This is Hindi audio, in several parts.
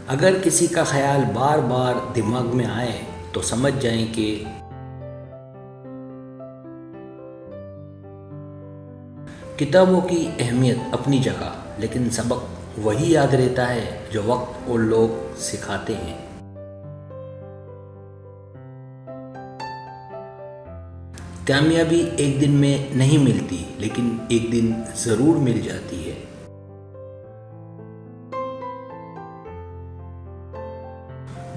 अगर किसी का ख्याल बार बार दिमाग में आए तो समझ जाएं कि किताबों की अहमियत अपनी जगह, लेकिन सबक वही याद रहता है जो वक्त और लोग सिखाते हैं। कामयाबी एक दिन में नहीं मिलती, लेकिन एक दिन ज़रूर मिल जाती है।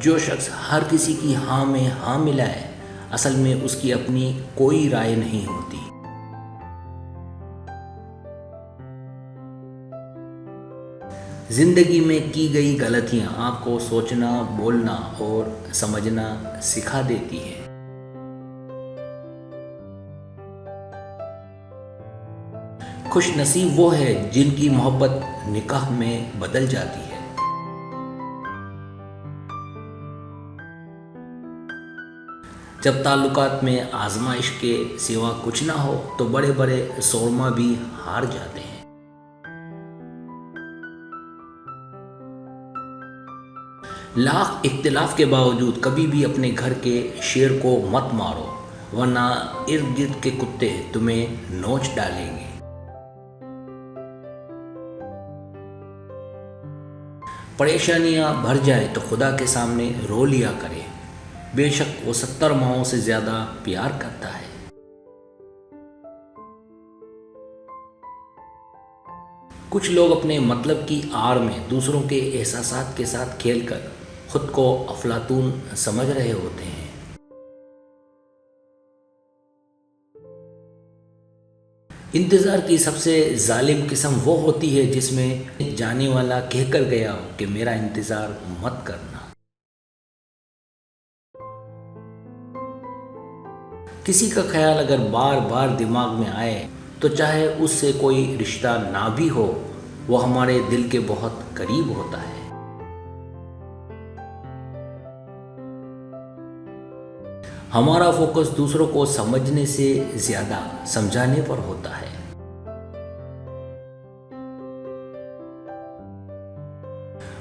जो शख्स हर किसी की हाँ में हाँ मिलाए, असल में उसकी अपनी कोई राय नहीं होती। जिंदगी में की गई गलतियां आपको सोचना, बोलना और समझना सिखा देती हैं। खुश नसीब वो है जिनकी मोहब्बत निकाह में बदल जाती है। जब ताल्लुकात में आजमाइश के सिवा कुछ ना हो तो बड़े बड़े शोरमा भी हार जाते हैं। लाख इख्तिलाफ के बावजूद कभी भी अपने घर के शेर को मत मारो, वरना इर्द गिर्द के कुत्ते तुम्हें नोच डालेंगे। परेशानियां भर जाए तो खुदा के सामने रो लिया करें, बेशक वो 70 माओं से ज्यादा प्यार करता है। कुछ लोग अपने मतलब की आड़ में दूसरों के एहसासात के साथ खेलकर खुद को अफलातून समझ रहे होते हैं। इंतज़ार की सबसे जालिम किस्म वो होती है जिसमें जाने वाला कहकर गया हो कि मेरा इंतज़ार मत करना। किसी का ख्याल अगर बार बार दिमाग में आए तो चाहे उससे कोई रिश्ता ना भी हो, वो हमारे दिल के बहुत करीब होता है। हमारा फोकस दूसरों को समझने से ज्यादा समझाने पर होता है।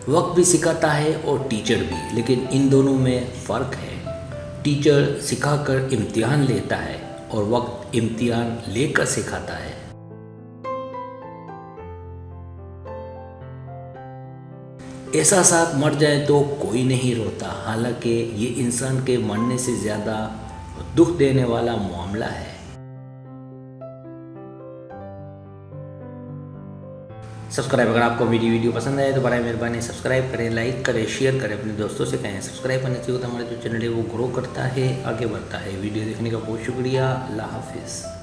वक्त भी सिखाता है और टीचर भी, लेकिन इन दोनों में फ़र्क है। टीचर सिखाकर इम्तिहान लेता है और वक्त इम्तिहान लेकर सिखाता है। एहसासात मर जाए तो कोई नहीं रोता, हालांकि ये इंसान के मरने से ज़्यादा दुख देने वाला मामला है। सब्सक्राइब, अगर आपको मेरी वीडियो पसंद आए तो बराए मेहरबानी सब्सक्राइब करें, लाइक करें, शेयर करें, अपने दोस्तों से कहें। सब्सक्राइब करने से होता हमारा जो चैनल है वो ग्रो करता है, आगे बढ़ता है। वीडियो देखने का बहुत शुक्रिया। अल्लाह हाफिज़।